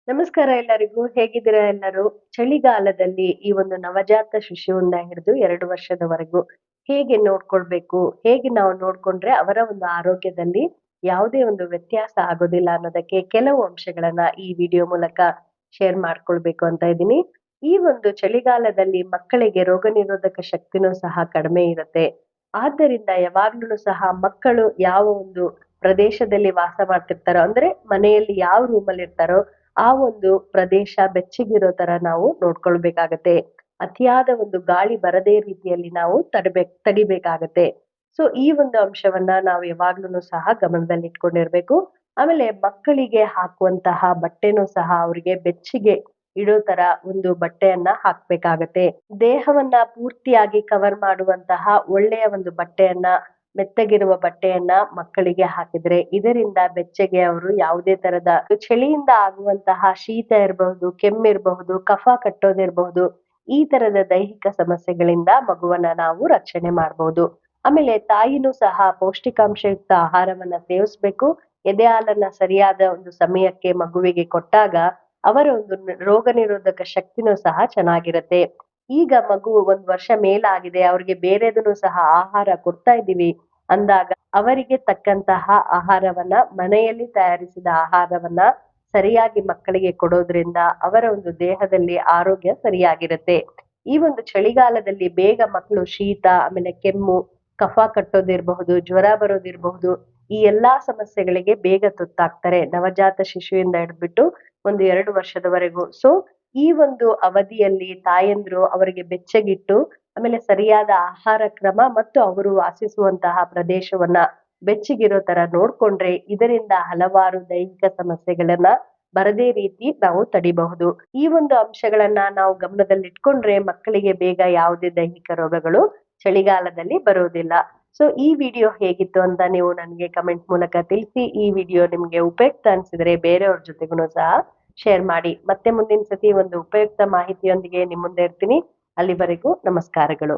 ನಮಸ್ಕಾರ ಎಲ್ಲರಿಗೂ. ಹೇಗಿದ್ದೀರಾ ಎಲ್ಲರೂ? ಚಳಿಗಾಲದಲ್ಲಿ ಈ ಒಂದು ನವಜಾತ ಶಿಶುವನ್ನ ಹಿಡಿದು 2 ವರ್ಷದವರೆಗೂ ಹೇಗೆ ನೋಡ್ಕೊಳ್ಬೇಕು? ಹೇಗೆ ನಾವು ನೋಡ್ಕೊಂಡ್ರೆ ಅವರ ಒಂದು ಆರೋಗ್ಯದಲ್ಲಿ ಯಾವುದೇ ಒಂದು ವ್ಯತ್ಯಾಸ ಆಗೋದಿಲ್ಲ ಅನ್ನೋದಕ್ಕೆ ಕೆಲವು ಅಂಶಗಳನ್ನ ಈ ವಿಡಿಯೋ ಮೂಲಕ ಶೇರ್ ಮಾಡ್ಕೊಳ್ಬೇಕು ಅಂತ ಇದ್ದೀನಿ. ಈ ಒಂದು ಚಳಿಗಾಲದಲ್ಲಿ ಮಕ್ಕಳಿಗೆ ರೋಗನಿರೋಧಕ ಶಕ್ತಿನೂ ಸಹ ಕಡಿಮೆ ಇರುತ್ತೆ. ಆದ್ದರಿಂದ ಯಾವಾಗ್ಲೂ ಸಹ ಮಕ್ಕಳು ಯಾವ ಒಂದು ಪ್ರದೇಶದಲ್ಲಿ ವಾಸ ಮಾಡ್ತಿರ್ತಾರೋ ಅಂದ್ರೆ ಮನೆಯಲ್ಲಿ ಯಾವ ರೂಮಲ್ಲಿ ಇರ್ತಾರೋ ಆ ಒಂದು ಪ್ರದೇಶ ಬೆಚ್ಚಗಿರೋ ತರ ನಾವು ನೋಡ್ಕೊಳ್ಬೇಕಾಗತ್ತೆ. ಅತಿಯಾದ ಒಂದು ಗಾಳಿ ಬರದೇ ರೀತಿಯಲ್ಲಿ ನಾವು ತಡಿಬೇಕಾಗತ್ತೆ. ಸೊ ಈ ಒಂದು ಅಂಶವನ್ನ ನಾವು ಯಾವಾಗ್ಲೂನು ಸಹ ಗಮನದಲ್ಲಿಟ್ಕೊಂಡಿರ್ಬೇಕು. ಆಮೇಲೆ ಮಕ್ಕಳಿಗೆ ಹಾಕುವಂತಹ ಬಟ್ಟೆನೂ ಸಹ ಅವ್ರಿಗೆ ಬೆಚ್ಚಗೆ ಇಡೋ ತರ ಒಂದು ಬಟ್ಟೆಯನ್ನ ಹಾಕ್ಬೇಕಾಗತ್ತೆ. ದೇಹವನ್ನ ಪೂರ್ತಿಯಾಗಿ ಕವರ್ ಮಾಡುವಂತಹ ಒಳ್ಳೆಯ ಒಂದು ಬಟ್ಟೆಯನ್ನ ಮೆತ್ತಗಿರುವ ಬಟ್ಟೆಯನ್ನ ಮಕ್ಕಳಿಗೆ ಹಾಕಿದ್ರೆ ಇದರಿಂದ ಬೆಚ್ಚಗೆ ಅವರು ಯಾವುದೇ ತರದ ಚಳಿಯಿಂದ ಆಗುವಂತಹ ಶೀತ ಇರಬಹುದು, ಕೆಮ್ಮಿರಬಹುದು, ಕಫ ಕಟ್ಟೋದಿರಬಹುದು, ಈ ತರದ ದೈಹಿಕ ಸಮಸ್ಯೆಗಳಿಂದ ಮಗುವನ್ನ ನಾವು ರಕ್ಷಣೆ ಮಾಡಬಹುದು. ಆಮೇಲೆ ತಾಯಿನೂ ಸಹ ಪೌಷ್ಟಿಕಾಂಶಯುಕ್ತ ಆಹಾರವನ್ನ ಸೇವಿಸ್ಬೇಕು. ಎದೆ ಹಾಲನ್ನ ಸರಿಯಾದ ಒಂದು ಸಮಯಕ್ಕೆ ಮಗುವಿಗೆ ಕೊಟ್ಟಾಗ ಅವರ ಒಂದು ರೋಗ ನಿರೋಧಕ ಶಕ್ತಿನೂ ಸಹ ಚೆನ್ನಾಗಿರುತ್ತೆ. ಈಗ ಮಗು 1 ವರ್ಷ ಮೇಲಾಗಿದೆ, ಅವ್ರಿಗೆ ಬೇರೆದನ್ನು ಸಹ ಆಹಾರ ಕೊಡ್ತಾ ಇದ್ದೀವಿ ಅಂದಾಗ ಅವರಿಗೆ ತಕ್ಕಂತಹ ಆಹಾರವನ್ನ ಮನೆಯಲ್ಲಿ ತಯಾರಿಸಿದ ಆಹಾರವನ್ನ ಸರಿಯಾಗಿ ಮಕ್ಕಳಿಗೆ ಕೊಡೋದ್ರಿಂದ ಅವರ ಒಂದು ದೇಹದಲ್ಲಿ ಆರೋಗ್ಯ ಸರಿಯಾಗಿರುತ್ತೆ. ಈ ಒಂದು ಚಳಿಗಾಲದಲ್ಲಿ ಬೇಗ ಮಕ್ಕಳು ಶೀತ, ಆಮೇಲೆ ಕೆಮ್ಮು, ಕಫ ಕಟ್ಟೋದಿರಬಹುದು, ಜ್ವರ ಬರೋದಿರಬಹುದು, ಈ ಎಲ್ಲಾ ಸಮಸ್ಯೆಗಳಿಗೆ ಬೇಗ ತುತ್ತಾಗ್ತಾರೆ. ನವಜಾತ ಶಿಶುವಿಂದ ಹಿಡ್ಬಿಟ್ಟು ಒಂದು 2 ವರ್ಷದವರೆಗೂ. ಸೊ ಈ ಒಂದು ಅವಧಿಯಲ್ಲಿ ತಾಯಂದ್ರು ಅವರಿಗೆ ಬೆಚ್ಚಗಿಟ್ಟು ಆಮೇಲೆ ಸರಿಯಾದ ಆಹಾರ ಕ್ರಮ ಮತ್ತು ಅವರು ವಾಸಿಸುವಂತಹ ಪ್ರದೇಶವನ್ನ ಬೆಚ್ಚಗಿರೋ ತರ ನೋಡ್ಕೊಂಡ್ರೆ ಇದರಿಂದ ಹಲವಾರು ದೈಹಿಕ ಸಮಸ್ಯೆಗಳನ್ನ ಬರದೇ ರೀತಿ ನಾವು ತಡಿಬಹುದು. ಈ ಒಂದು ಅಂಶಗಳನ್ನ ನಾವು ಗಮನದಲ್ಲಿಟ್ಕೊಂಡ್ರೆ ಮಕ್ಕಳಿಗೆ ಬೇಗ ಯಾವುದೇ ದೈಹಿಕ ರೋಗಗಳು ಚಳಿಗಾಲದಲ್ಲಿ ಬರೋದಿಲ್ಲ. ಸೊ ಈ ವಿಡಿಯೋ ಹೇಗಿತ್ತು ಅಂತ ನೀವು ನನಗೆ ಕಮೆಂಟ್ ಮೂಲಕ ತಿಳಿಸಿ. ಈ ವಿಡಿಯೋ ನಿಮ್ಗೆ ಉಪಯುಕ್ತ ಅನ್ಸಿದ್ರೆ ಬೇರೆಯವ್ರ ಜೊತೆಗೂ ಸಹ ಶೇರ್ ಮಾಡಿ. ಮತ್ತೆ ಮುಂದಿನ ಸತಿ ಒಂದು ಉಪಯುಕ್ತ ಮಾಹಿತಿಯೊಂದಿಗೆ ನಿಮ್ ಮುಂದೆ ಇರ್ತೀನಿ. ಅಲ್ಲಿವರೆಗೂ ನಮಸ್ಕಾರಗಳು.